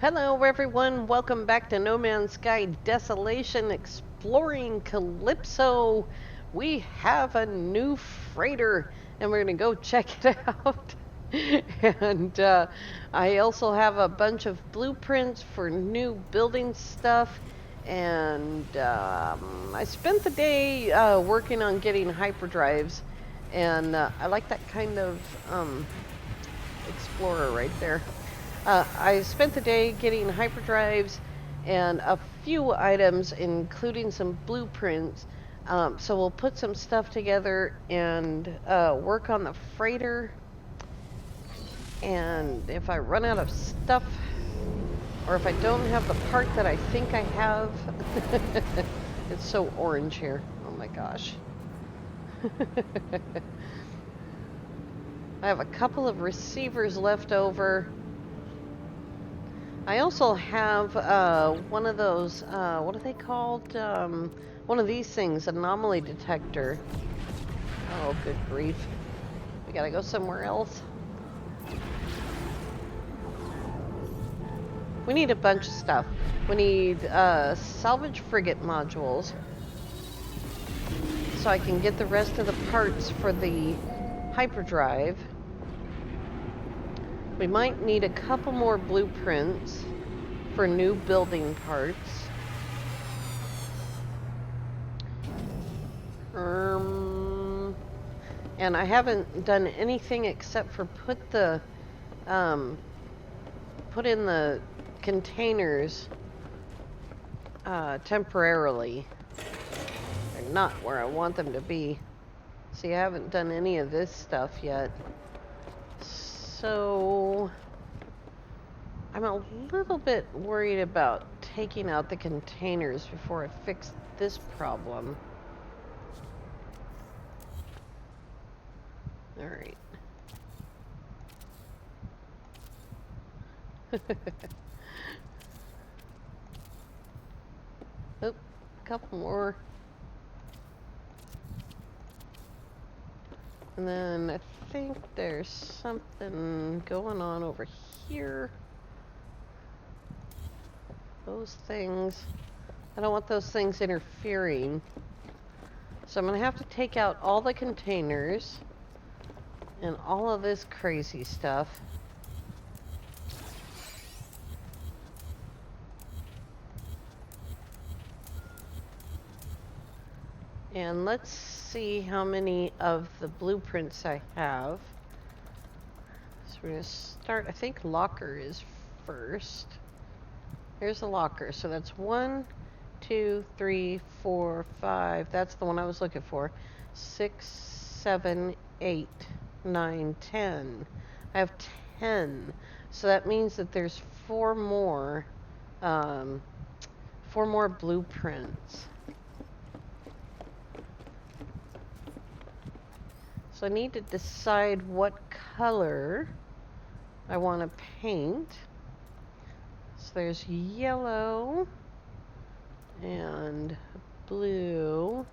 Hello everyone, welcome back to No Man's Sky Desolation exploring Calypso. We have a new freighter and we're gonna go check it out. and I also have a bunch of blueprints for new building stuff. And I spent the day working on getting hyperdrives, and I like that kind of explorer right there. I spent the day getting hyperdrives and a few items, including some blueprints. So we'll put some stuff together and work on the freighter. And if I run out of stuff, or if I don't have the part that I think I have, it's so orange here. Oh my gosh. I have a couple of receivers left over. I also have one of those, what are they called? One of these things, anomaly detector. Oh, good grief. We gotta go somewhere else. We need a bunch of stuff. We need salvage frigate modules, so I can get the rest of the parts for the hyperdrive. We might need a couple more blueprints for new building parts. And I haven't done anything except for put in the containers temporarily. They're not where I want them to be. See, I haven't done any of this stuff yet. So I'm a little bit worried about taking out the containers before I fix this problem. All right. Oop, a couple more. And then I think there's something going on over here. Those things, I don't want those things interfering. So I'm going to have to take out all the containers and all of this crazy stuff. And let's see how many of the blueprints I have. So we're going to start, I think locker is first. Here's a locker. So that's 1, 2, 3, 4, 5. That's the one I was looking for. 6, 7, 8, 9, 10. I have 10. So that means that there's 4 more blueprints. So I need to decide what color I want to paint. So there's yellow and blue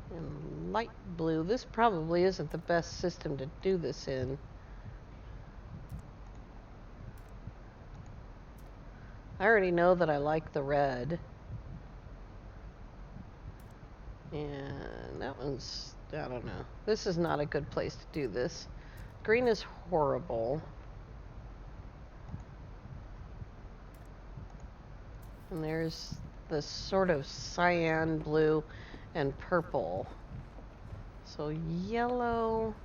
and light blue. This probably isn't the best system to do this in. I already know that I like the red. And that one's, I don't know. This is not a good place to do this. Green is horrible. And there's this sort of cyan blue and purple. So yellow.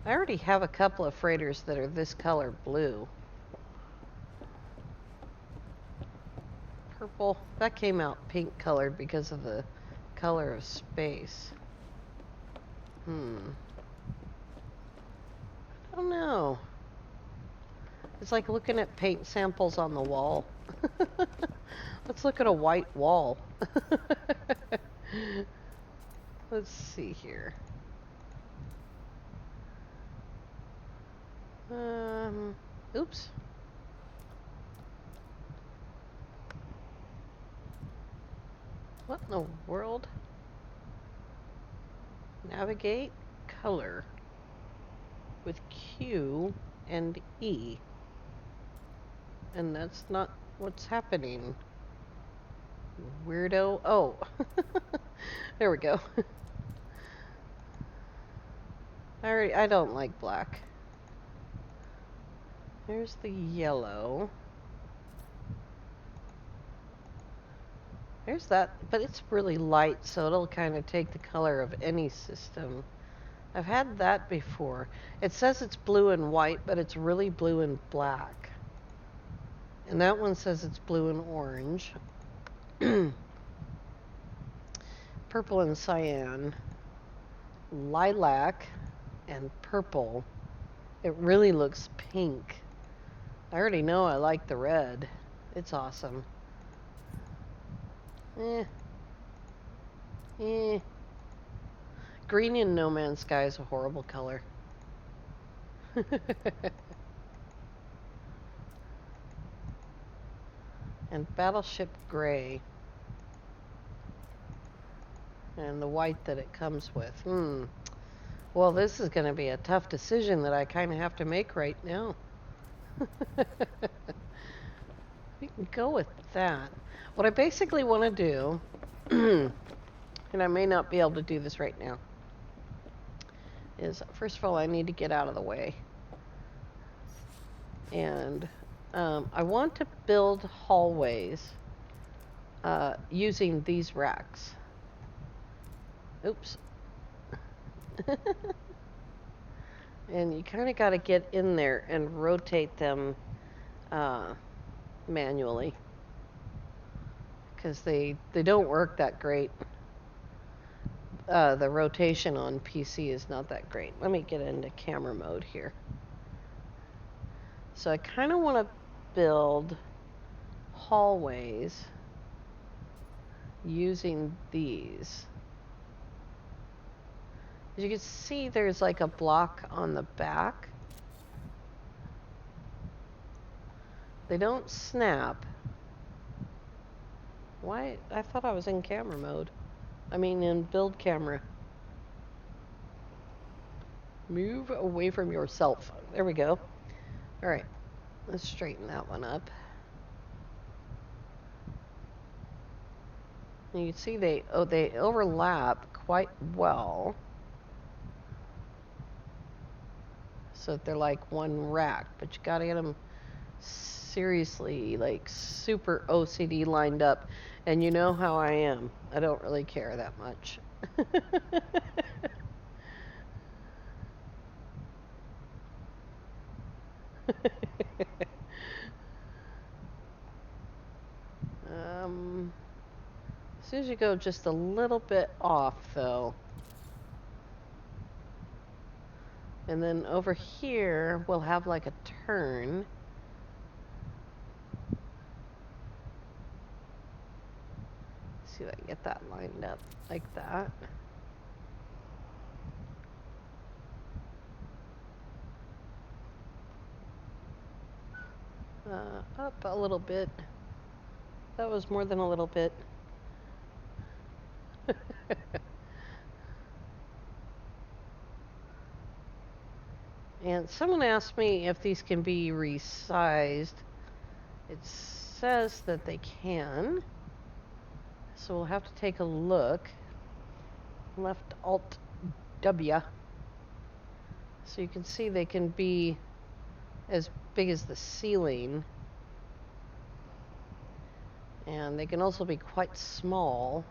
I already have a couple of freighters that are this color blue. Purple. That came out pink colored because of the color of space. I don't know. It's like looking at paint samples on the wall. Let's look at a white wall. Let's see here. Oops. What in the world? Navigate color. with Q and E. And that's not what's happening. Weirdo. Oh. There we go. I don't like black. There's the yellow. There's that, but it's really light, so it'll kind of take the color of any system. I've had that before. It says it's blue and white, but it's really blue and black. And that one says it's blue and orange. Purple and cyan. Lilac and purple. It really looks pink. I already know I like the red. It's awesome. Green in No Man's Sky is a horrible color. And Battleship Gray. And the white that it comes with. Well, this is going to be a tough decision that I kind of have to make right now. We can go with that. What I basically want to do, and I may not be able to do this right now, is first of all, I need to get out of the way. And I want to build hallways using these racks. Oops. And you kind of got to get in there and rotate them manually, because they don't work that great. The rotation on PC is not that great. Let me get into camera mode here. So I kind of want to build hallways using these. As you can see, there's like a block on the back. They don't snap. Why? I thought I was in camera mode. I mean, in build camera. Move away from yourself. There we go. All right. Let's straighten that one up. And you can see they overlap quite well. So they're like one rack, but you gotta get them seriously, like super OCD lined up. And you know how I am. I don't really care that much. As soon as you go just a little bit off, though. And then over here, we'll have like a turn. See if I can get that lined up like that. Up a little bit. That was more than a little bit. And someone asked me if these can be resized. It says that they can. So we'll have to take a look. Left Alt W. So you can see they can be as big as the ceiling. And they can also be quite small,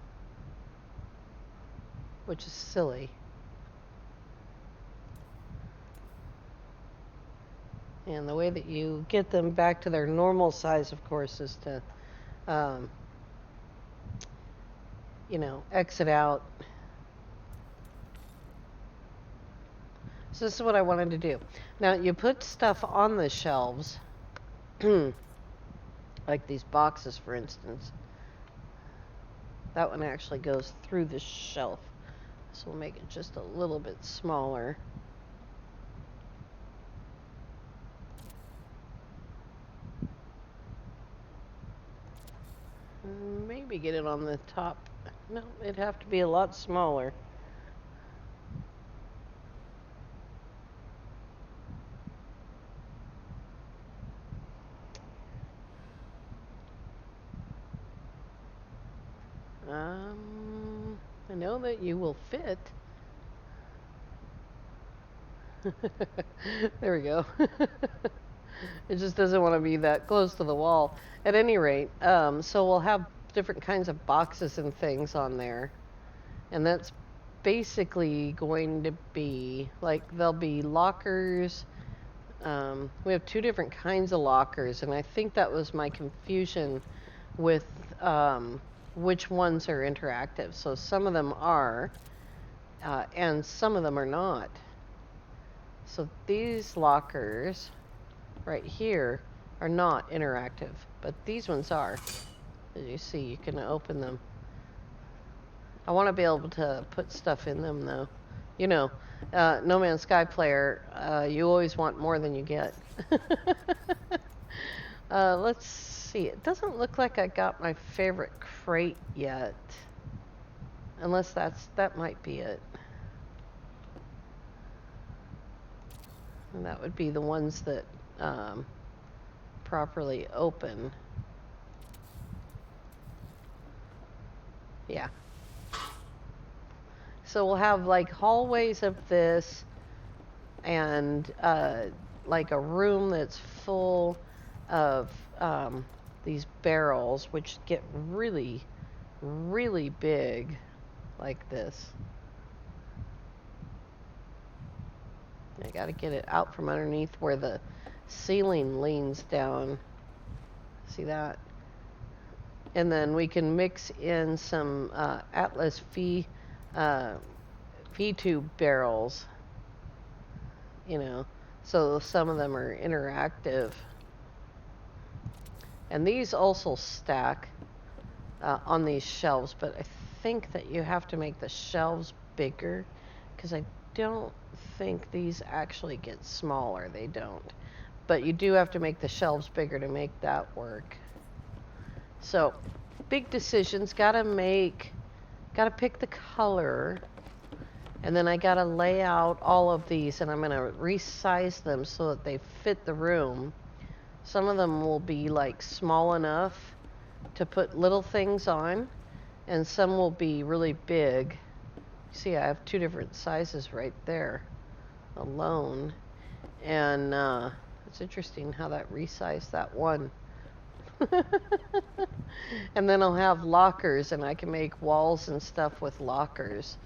which is silly. And the way that you get them back to their normal size, of course, is to, exit out. So this is what I wanted to do. Now, you put stuff on the shelves, like these boxes, for instance. That one actually goes through the shelf. So we'll make it just a little bit smaller. Maybe get it on the top. No, it'd have to be a lot smaller. I know that you will fit. There we go. It just doesn't want to be that close to the wall. At any rate, so we'll have different kinds of boxes and things on there. And that's basically going to be, like, there'll be lockers. We have two different kinds of lockers, and I think that was my confusion with which ones are interactive. So some of them are, and some of them are not. So these lockers right here are not interactive, but these ones are. As you see, you can open them. I want to be able to put stuff in them, though. You know, No Man's Sky player, you always want more than you get. Let's see. It doesn't look like I got my favorite crate yet. Unless that might be it. And that would be the ones that properly open. Yeah. So we'll have like hallways of this and like a room that's full of these barrels, which get really, really big like this. I gotta get it out from underneath where the ceiling leans down. See that? And then we can mix in some Atlas V2 barrels, you know, so some of them are interactive. And these also stack on these shelves, but I think that you have to make the shelves bigger, because I don't think these actually get smaller. They don't. But you do have to make the shelves bigger to make that work. So, big decisions. Gotta pick the color. And then I gotta lay out all of these, and I'm gonna resize them so that they fit the room. Some of them will be like small enough to put little things on, and some will be really big. See, I have two different sizes right there alone. And it's interesting how that resized that one. And then I'll have lockers, and I can make walls and stuff with lockers.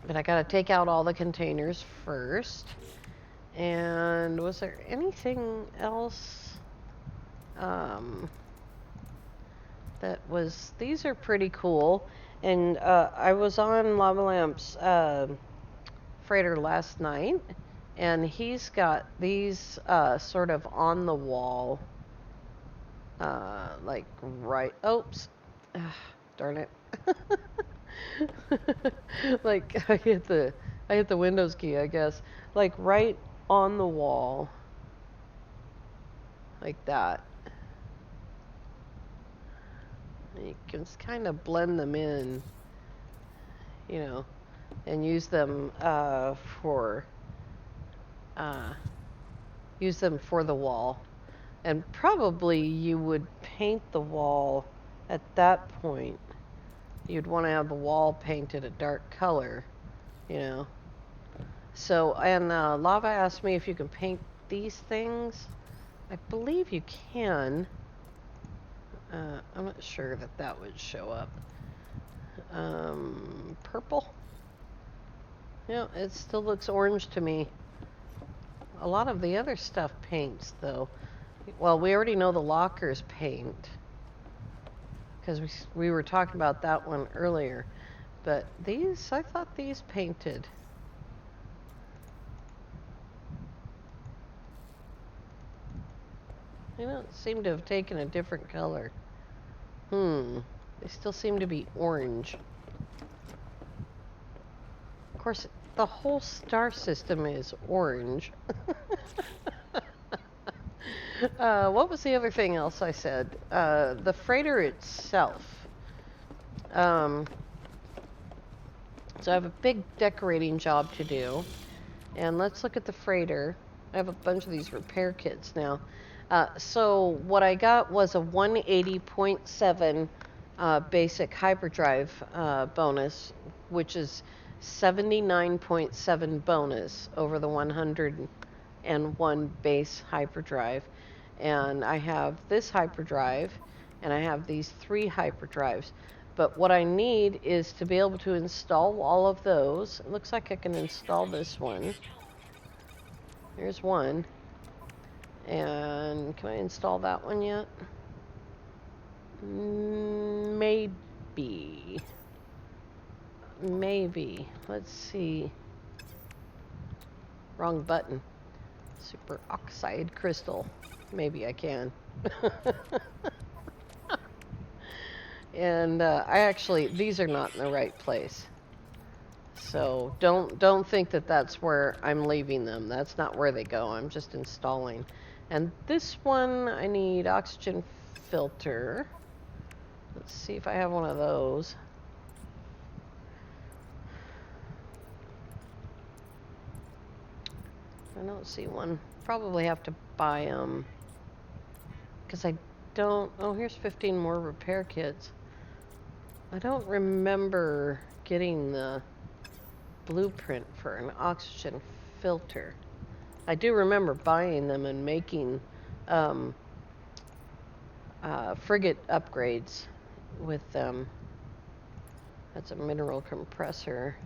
But I gotta take out all the containers first. And was there anything else that was... These are pretty cool. And I was on Lava Lamp's freighter last night, and he's got these sort of on the wall, like right... Oops. Darn it. Like I hit the Windows key, I guess. Like right on the wall. Like that. You can kind of blend them in, you know, and use them for the wall. And probably you would paint the wall at that point. You'd want to have the wall painted a dark color, you know. So, and Lava asked me if you can paint these things. I believe you can. I'm not sure that would show up. Purple? Yeah, it still looks orange to me. A lot of the other stuff paints, though. Well, we already know the lockers paint, because we were talking about that one earlier. But these, I thought these painted. They don't seem to have taken a different color. They still seem to be orange. Of course, the whole star system is orange. What was the other thing else I said? The freighter itself. So I have a big decorating job to do. And let's look at the freighter. I have a bunch of these repair kits now. So what I got was a 180.7 basic hyperdrive bonus, which is 79.7 bonus over the 101 base hyperdrive. And I have this hyperdrive, and I have these 3 hyperdrives. But what I need is to be able to install all of those. It looks like I can install this one. Here's one. And can I install that one yet? Maybe. Maybe. Let's see. Wrong button. Super oxide crystal. Maybe I can. And I actually, these are not in the right place. So don't think that that's where I'm leaving them. That's not where they go. I'm just installing. And this one, I need oxygen filter. Let's see if I have one of those. I don't see one. Probably have to buy them. Because I don't... Oh, here's 15 more repair kits. I don't remember getting the blueprint for an oxygen filter. I do remember buying them and making frigate upgrades with them. That's a mineral compressor.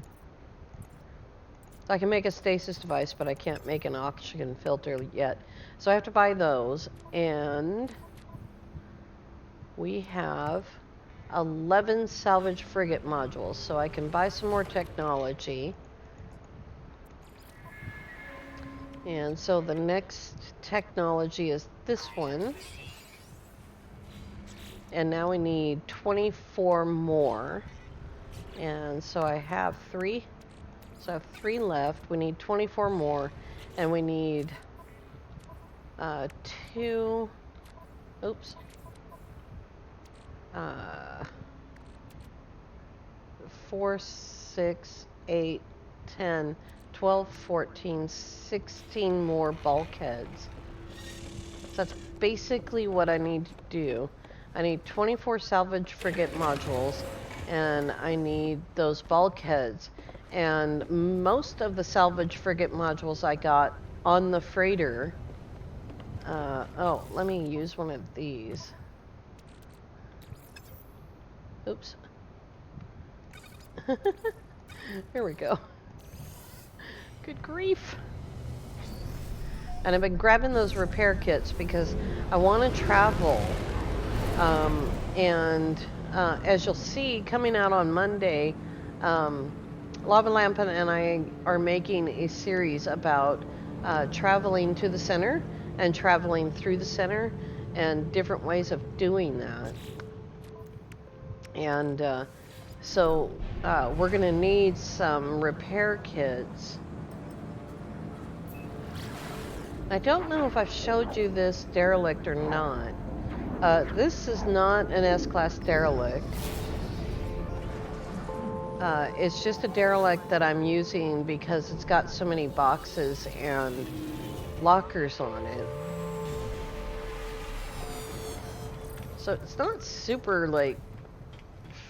I can make a stasis device, but I can't make an oxygen filter yet. So I have to buy those, and we have 11 salvage frigate modules, so I can buy some more technology. And so the next technology is this one. And now we need 24 more. And so I have 3. So I have 3 left. We need 24 more. And we need 2... Oops. 4, 6, 8, 10, 12, 14, 16 more bulkheads. So that's basically what I need to do. I need 24 salvage frigate modules, and I need those bulkheads. And most of the salvage frigate modules I got on the freighter. Oh, let me use one of these. Oops. There we go. Good grief. And I've been grabbing those repair kits because I want to travel. As you'll see, coming out on Monday, Lava Lamp and I are making a series about traveling to the center and traveling through the center and different ways of doing that. And so we're going to need some repair kits. I don't know if I've showed you this derelict or not. This is not an S-class derelict. It's just a derelict that I'm using because it's got so many boxes and lockers on it. So it's not super, like,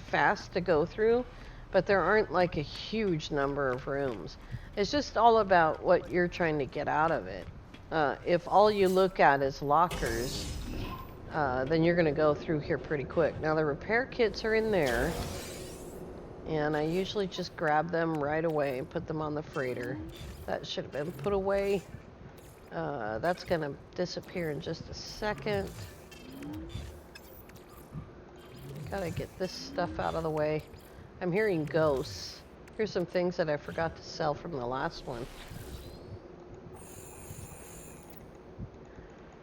fast to go through, but there aren't, like, a huge number of rooms. It's just all about what you're trying to get out of it. If all you look at is lockers, then you're going to go through here pretty quick. Now, the repair kits are in there, and I usually just grab them right away and put them on the freighter. That should have been put away. That's going to disappear in just a second. Gotta get this stuff out of the way. I'm hearing ghosts. Here's some things that I forgot to sell from the last one.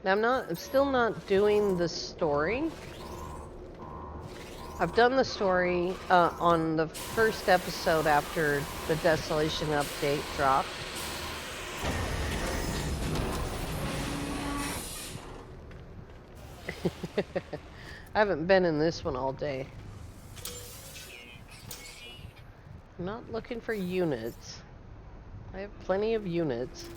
Now I'm still not doing the story. I've done the story on the first episode after the Desolation update dropped. I haven't been in this one all day. I'm not looking for units. I have plenty of units.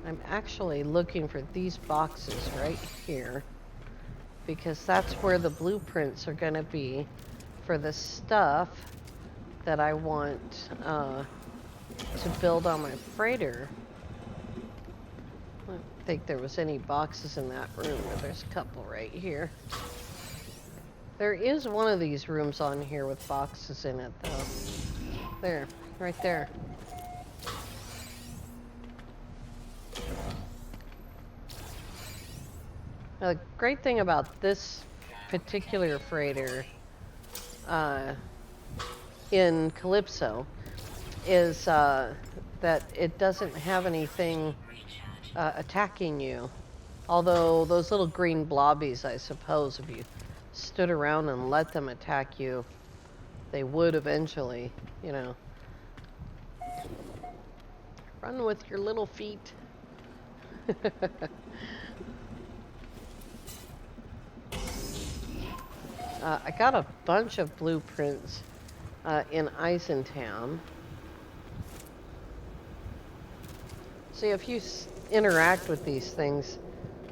I'm actually looking for these boxes right here. because that's where the blueprints are going to be for the stuff that I want to build on my freighter. I don't think there was any boxes in that room, but there's a couple right here. There is one of these rooms on here with boxes in it, though. There, right there. The great thing about this particular freighter in Calypso is that it doesn't have anything attacking you. Although those little green blobbies, I suppose, if you stood around and let them attack you, they would eventually, you know. Run with your little feet. I got a bunch of blueprints in Eisentown. See, if you interact with these things,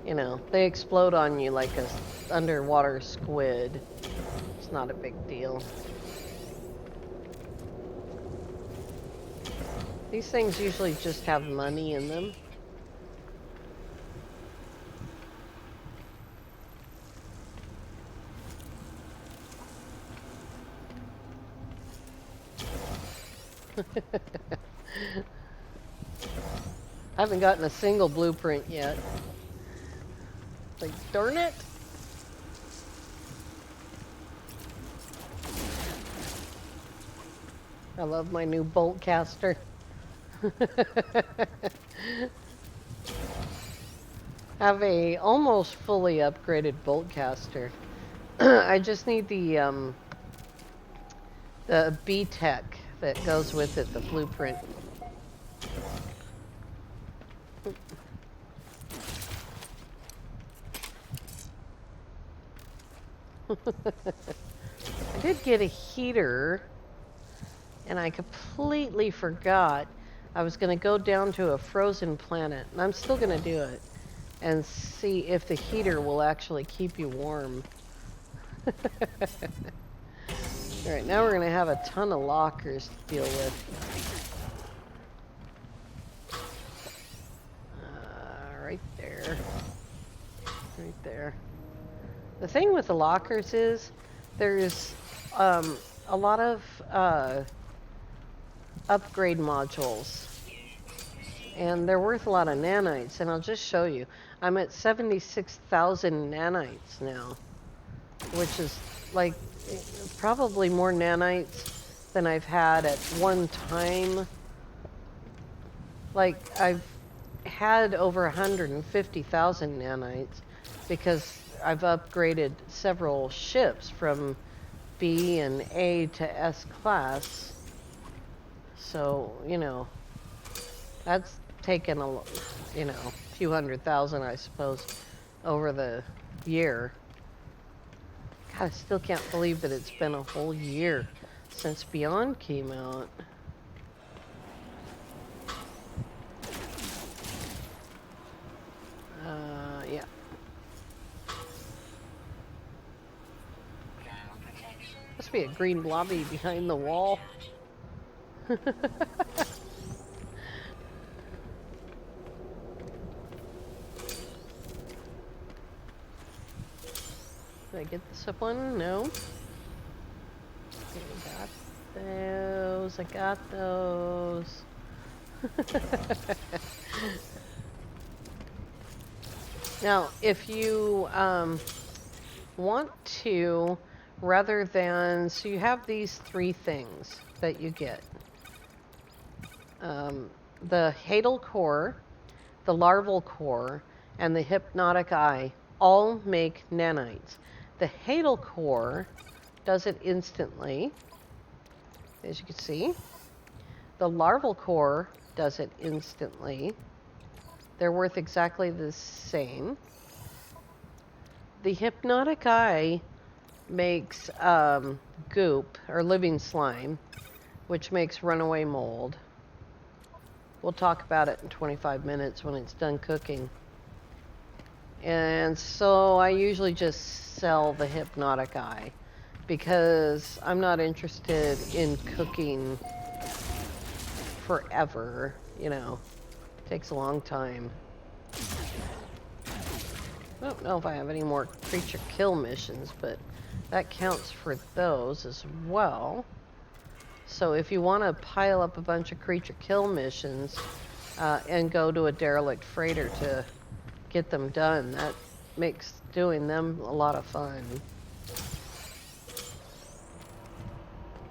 you know, they explode on you like a underwater squid. It's not a big deal. These things usually just have money in them. I haven't gotten a single blueprint yet. Like, darn it! I love my new bolt caster. Have a almost fully upgraded bolt caster. I just need the B-Tech that goes with it, the blueprint. I did get a heater, and I completely forgot I was going to go down to a frozen planet, and I'm still going to do it, and see if the heater will actually keep you warm. Alright, now we're going to have a ton of lockers to deal with. Right there. Right there. The thing with the lockers is there's a lot of upgrade modules, and they're worth a lot of nanites, and I'll just show you. I'm at 76,000 nanites now, which is like probably more nanites than I've had at one time. Like, I've had over 150,000 nanites because I've upgraded several ships from B and A to S class. So, you know, that's taken a, you know, few 100,000, I suppose, over the year. God, I still can't believe that it's been a whole year since Beyond came out. Yeah. Must be a green blobby behind the wall. Did I get this up one? No. Okay, I got those. I got those. Now, if you want to, rather than, so you have these three things that you get. The Hadal core, the larval core, and the hypnotic eye all make nanites. The Hadal core does it instantly, as you can see. The larval core does it instantly. They're worth exactly the same. The hypnotic eye makes goop, or living slime, which makes runaway mold. We'll talk about it in 25 minutes when it's done cooking. And so I usually just sell the hypnotic eye because I'm not interested in cooking forever, you know. It takes a long time. I don't know if I have any more creature kill missions, but that counts for those as well. So if you want to pile up a bunch of creature kill missions and go to a derelict freighter to get them done, that makes doing them a lot of fun.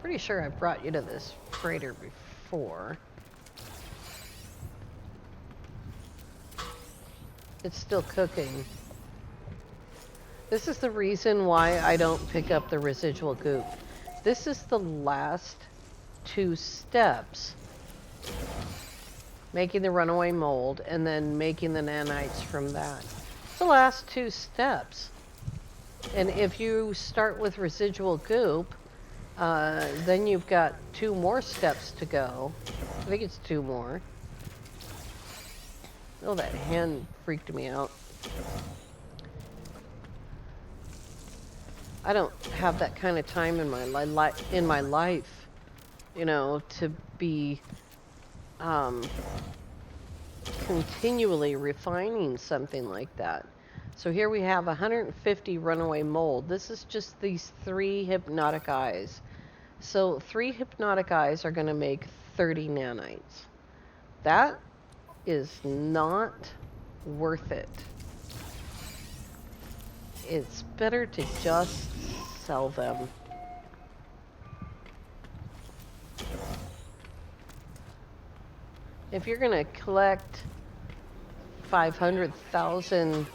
Pretty sure I brought you to this freighter before. It's still cooking. This is the reason why I don't pick up the residual goop. This is the last 2 steps. Making the runaway mold and then making the nanites from that. It's the last 2 steps. And if you start with residual goop, then you've got 2 more steps to go. I think it's 2 more. Oh, that hand freaked me out. I don't have that kind of time in my life, you know, to be continually refining something like that. So here we have 150 runaway mold. This is just these 3 hypnotic eyes. So 3 hypnotic eyes are going to make 30 nanites. That is not worth it. It's better to just sell them. If you're going to collect 500,000,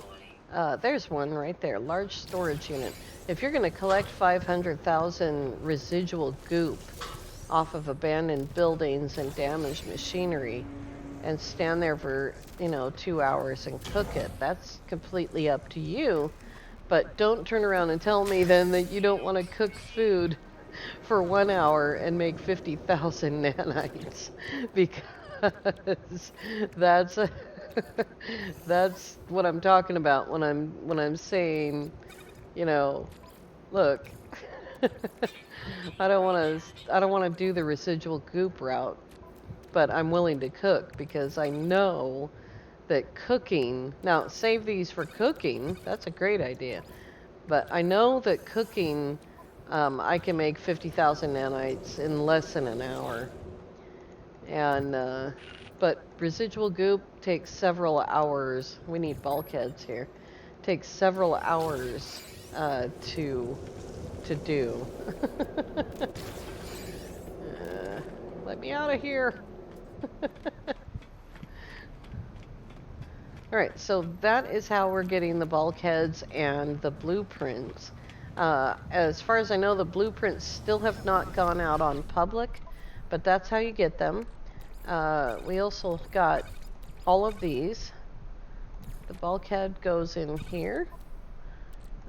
there's one right there, large storage unit. If you're going to collect 500,000 residual goop off of abandoned buildings and damaged machinery and stand there for, 2 hours and cook it, that's completely up to you. But don't turn around and tell me then that you don't want to cook food for 1 hour and make 50,000 nanites, because that's that's what I'm talking about when I'm saying, look, I don't want to do the residual goop route, but I'm willing to cook because I know that cooking, now save these for cooking, that's a great idea, but I know that cooking, I can make 50,000 nanites in less than an hour. And, but residual goop takes several hours. We need bulkheads here. Takes several hours to do. Let me out of here. Alright, so that is how we're getting the bulkheads and the blueprints. As far as I know, the blueprints still have not gone out on public, but that's how you get them. We also got all of these. The bulkhead goes in here.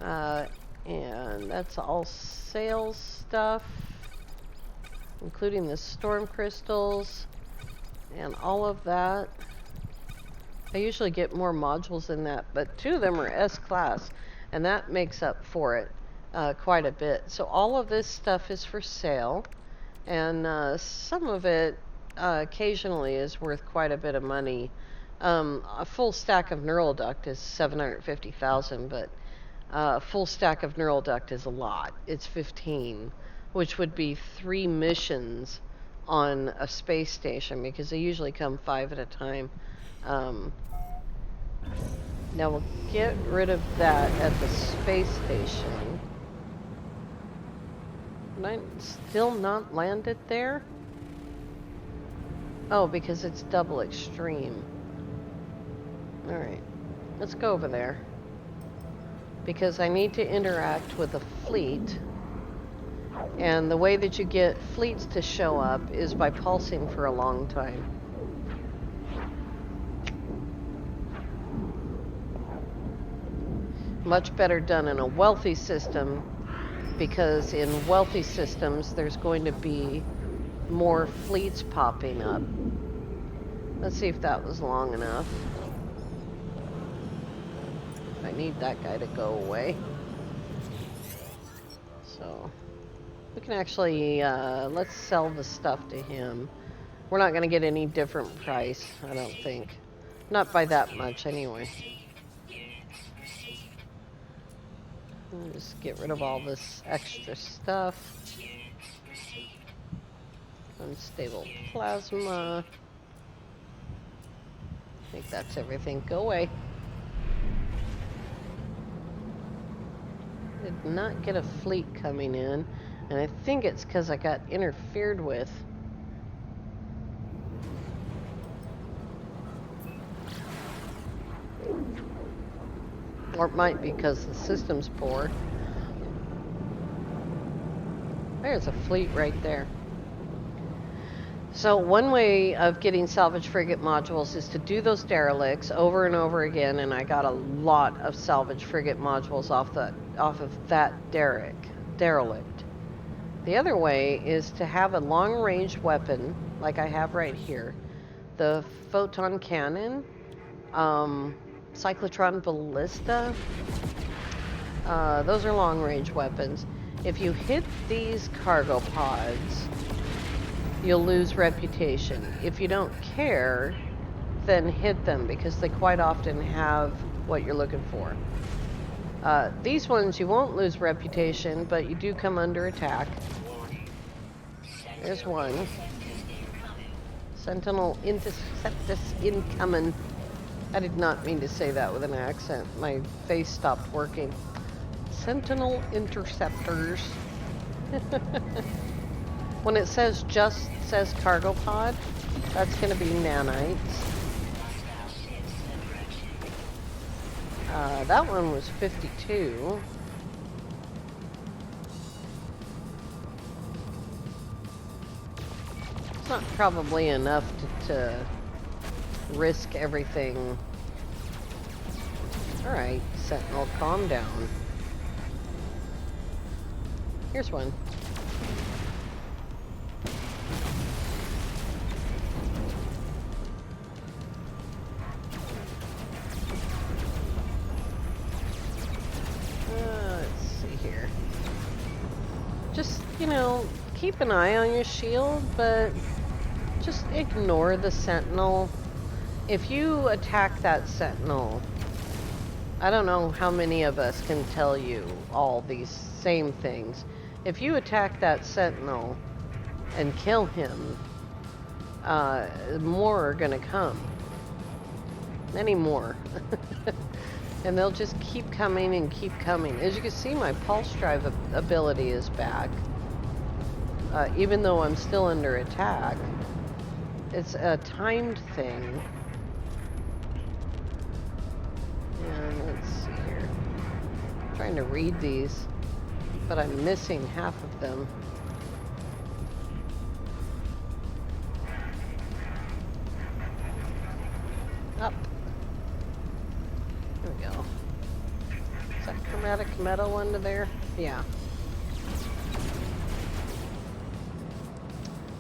And that's all sales stuff, including the storm crystals and all of that. I usually get more modules than that, but 2 of them are S-class, and that makes up for it quite a bit. So all of this stuff is for sale, and some of it occasionally is worth quite a bit of money. A full stack of neural duct is 750,000, but a full stack of neural duct is a lot. It's 15, which would be 3 missions on a space station, because they usually come 5 at a time. Now we'll get rid of that at the space station. Can I still not land it there? Oh, because it's double extreme. Alright, let's go over there. Because I need to interact with a fleet. And the way that you get fleets to show up is by pulsing for a long time. Much better done in a wealthy system, because in wealthy systems there's going to be more fleets popping up. Let's see if that was long enough. need that guy to go away. So we can actually, let's sell the stuff to him. We're not going to get any different price, I don't think. Not by that much, anyway. We'll just get rid of all this extra stuff. Unstable plasma. I think that's everything. Go away. Did not get a fleet coming in, and I think it's because I got interfered with. Or it might be because the system's poor. There's a fleet right there. So one way of getting salvage frigate modules is to do those derelicts over and over again, and I got a lot of salvage frigate modules off of that derelict. The other way is to have a long-range weapon, like I have right here. The photon cannon, cyclotron ballista, those are long-range weapons. If you hit these cargo pods, you'll lose reputation. If you don't care, then hit them, because they quite often have what you're looking for. These ones, you won't lose reputation, but you do come under attack. There's one. Sentinel interceptus incoming. I did not mean to say that with an accent. My face stopped working. Sentinel interceptors. When it says cargo pod, that's going to be nanites. That one was 52. It's not probably enough to risk everything. Alright, Sentinel, calm down. Here's one. Just, keep an eye on your shield, but just ignore the sentinel. If you attack that sentinel, I don't know how many of us can tell you all these same things. If you attack that sentinel and kill him, more are gonna come. Many more. And they'll just keep coming and keep coming. As you can see, my pulse drive ability is back. Even though I'm still under attack. It's a timed thing. And let's see here. I'm trying to read these, but I'm missing half of them. Up. There we go. Is that chromatic metal under there? Yeah.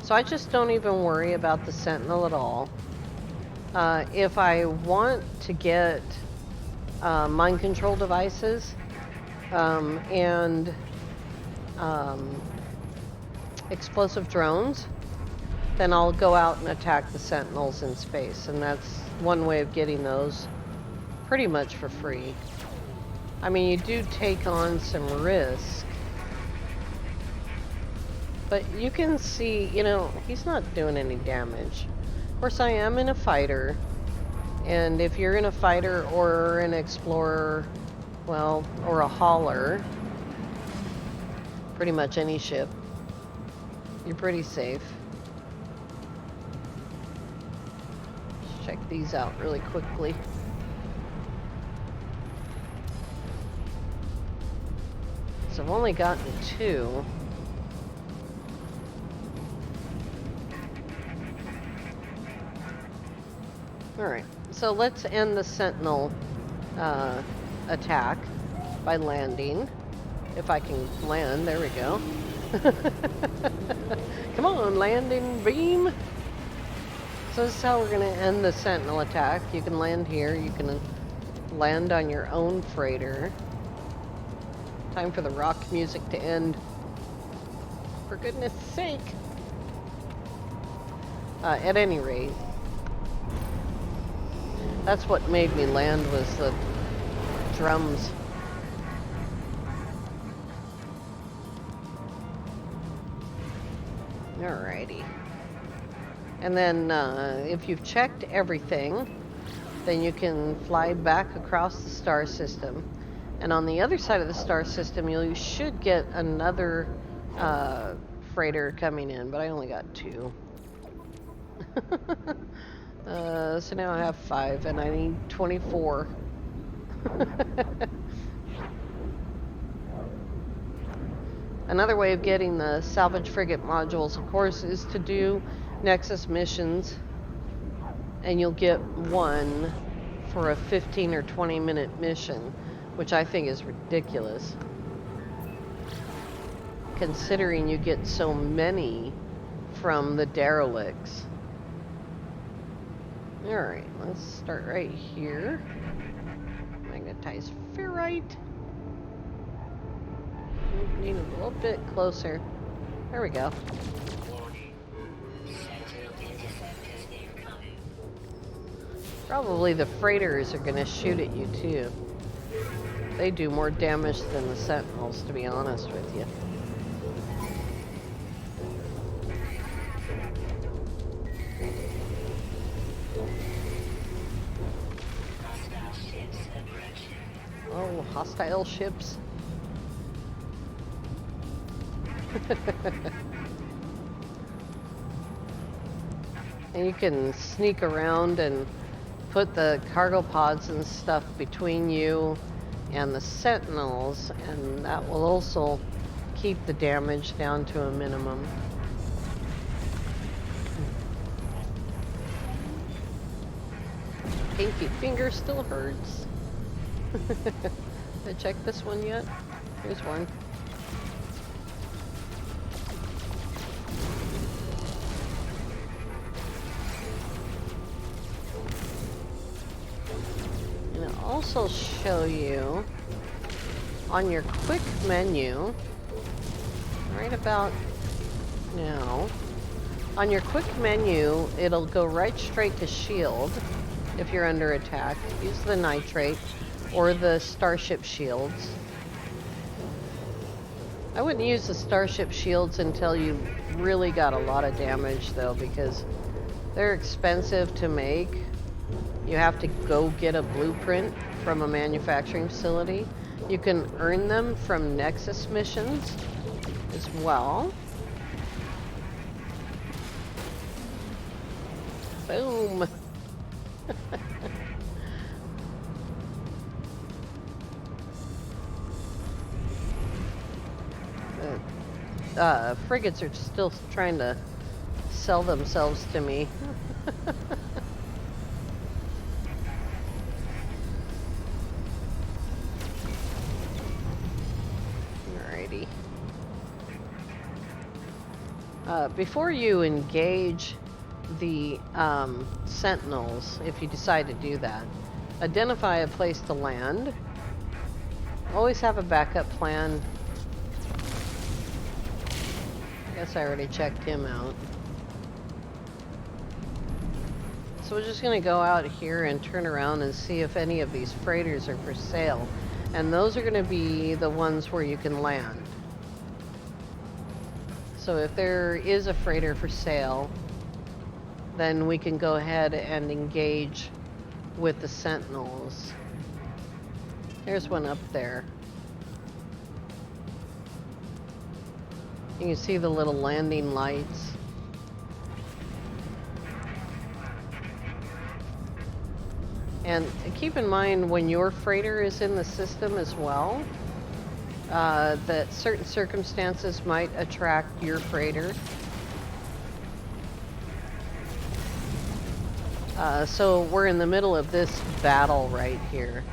So I just don't even worry about the sentinel at all. If I want to get mind control devices and explosive drones, then I'll go out and attack the sentinels in space, and that's one way of getting those pretty much for free. I mean, you do take on some risk, but you can see, he's not doing any damage. Of course, I am in a fighter, and if you're in a fighter or an explorer, well, or a hauler, pretty much any ship, you're pretty safe. Let's check these out really quickly. So I've only gotten 2. Alright, so let's end the sentinel attack by landing. If I can land, there we go. Come on, landing beam. So this is how we're going to end the sentinel attack. You can land here, you can land on your own freighter. Time for the rock music to end. For goodness sake. At any rate, that's what made me land, was the drums. Alrighty. And then if you've checked everything, then you can fly back across the star system. And on the other side of the star system, you should get another freighter coming in, but I only got 2. So now I have 5, and I need 24. Another way of getting the Salvage Frigate modules, of course, is to do Nexus missions, and you'll get 1 for a 15 or 20 minute mission, which I think is ridiculous, considering you get so many from the derelicts. Alright, let's start right here. Magnetized ferrite. Need a little bit closer. There we go. Probably the freighters are gonna shoot at you too. They do more damage than the sentinels, to be honest with you. Oh, hostile ships. And you can sneak around and put the cargo pods and stuff between you and the sentinels, and that will also keep the damage down to a minimum. Pinky finger still hurts. Did I check this one yet? Here's one. And it'll also show you on your quick menu, right about now, on your quick menu, it'll go right straight to shield if you're under attack. Use the nitrate or the starship shields. I wouldn't use the starship shields until you really got a lot of damage though, because they're expensive to make. You have to go get a blueprint from a manufacturing facility. You can earn them from Nexus missions as well. Boom. Frigates are still trying to sell themselves to me. Alrighty. Before you engage the sentinels, if you decide to do that, identify a place to land. Always have a backup plan. I guess I already checked him out. So we're just gonna go out here and turn around and see if any of these freighters are for sale. And those are gonna be the ones where you can land. So if there is a freighter for sale, then we can go ahead and engage with the sentinels. There's one up there. You can see the little landing lights. And keep in mind when your freighter is in the system as well, that certain circumstances might attract your freighter. So we're in the middle of this battle right here.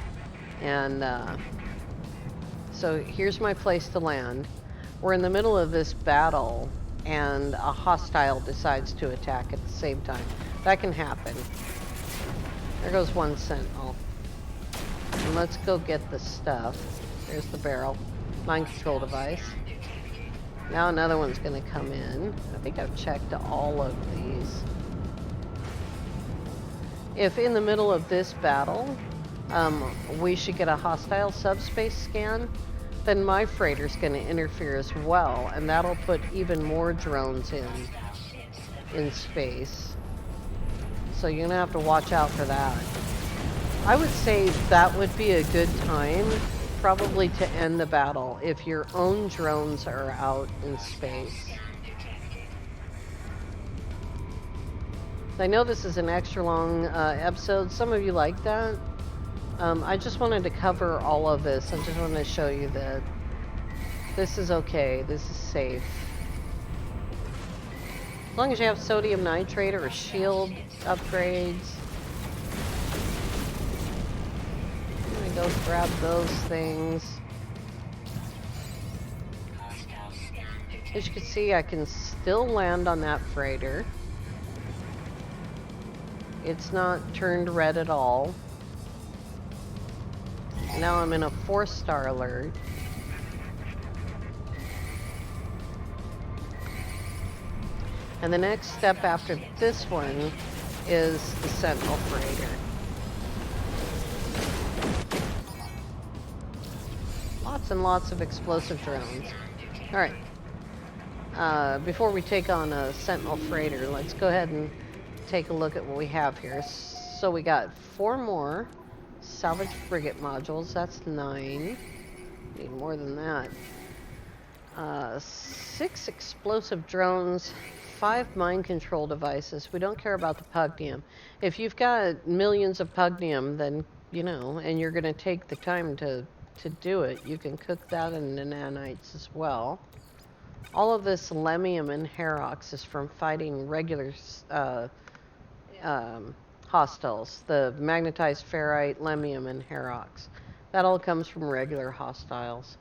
And so here's my place to land. We're in the middle of this battle, and a hostile decides to attack at the same time. That can happen. There goes one sentinel. And let's go get the stuff. There's the barrel. Mind control device. Now another one's going to come in. I think I've checked all of these. If in the middle of this battle, we should get a hostile subspace scan, then my freighter's going to interfere as well, and that'll put even more drones in space. So you're going to have to watch out for that. I would say that would be a good time, probably to end the battle, if your own drones are out in space. I know this is an extra long episode. Some of you like that. I just wanted to cover all of this. I just wanted to show you that this is okay. This is safe. As long as you have sodium nitrate or shield upgrades. I'm gonna go grab those things. As you can see, I can still land on that freighter. It's not turned red at all. Now I'm in a 4-star alert. And the next step after this one is the Sentinel freighter. Lots and lots of explosive drones. Alright. Before we take on a Sentinel freighter, let's go ahead and take a look at what we have here. So we got 4 more Salvage Frigate modules. That's 9. Need more than that. 6 explosive drones, 5 mind control devices. We don't care about the pugnium. If you've got millions of pugnium, then, you know, and you're going to take the time to do it, you can cook that in the nanites as well. All of this lemium and herox is from fighting regular hostiles. The magnetized ferrite, lemium, and herox. That all comes from regular hostiles.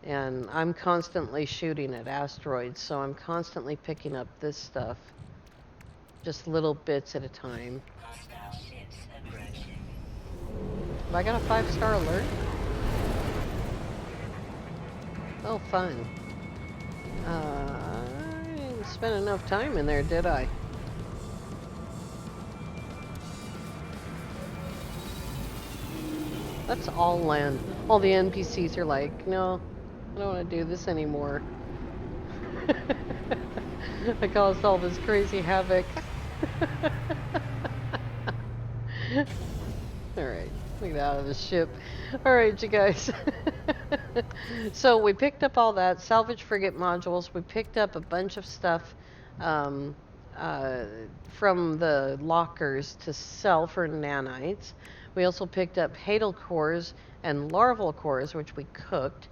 And I'm constantly shooting at asteroids, so I'm constantly picking up this stuff. Just little bits at a time. Have I got a 5-star alert? Oh, fun. I didn't spend enough time in there, did I? Let's all land. All the NPCs are like, no, I don't want to do this anymore. I caused all this crazy havoc. Alright, we get out of the ship. Alright, you guys. So we picked up all that. Salvage Frigate modules. We picked up a bunch of stuff from the lockers to sell for nanites. We also picked up hadal cores and larval cores, which we cooked.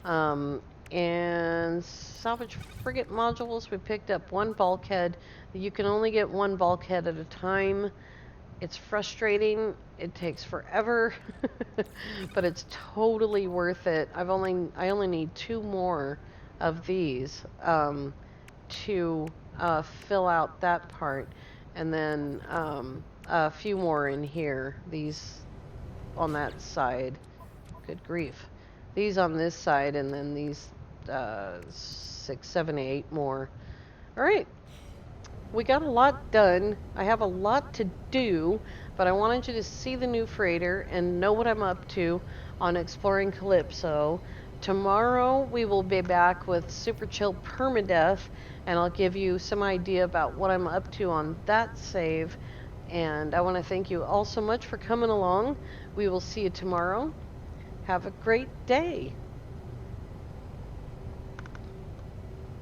And Salvage Frigate modules, we picked up 1 bulkhead. You can only get 1 bulkhead at a time. It's frustrating. It takes forever, but it's totally worth it. I only need 2 more of these to fill out that part, and then a few more in here. These on that side. Good grief. These on this side, and then these 6, 7, 8 more. All right. We got a lot done. I have a lot to do, but I wanted you to see the new freighter and know what I'm up to on exploring Calypso. Tomorrow we will be back with Super Chill Permadeath, and I'll give you some idea about what I'm up to on that save. And I want to thank you all so much for coming along. We will see you tomorrow. Have a great day.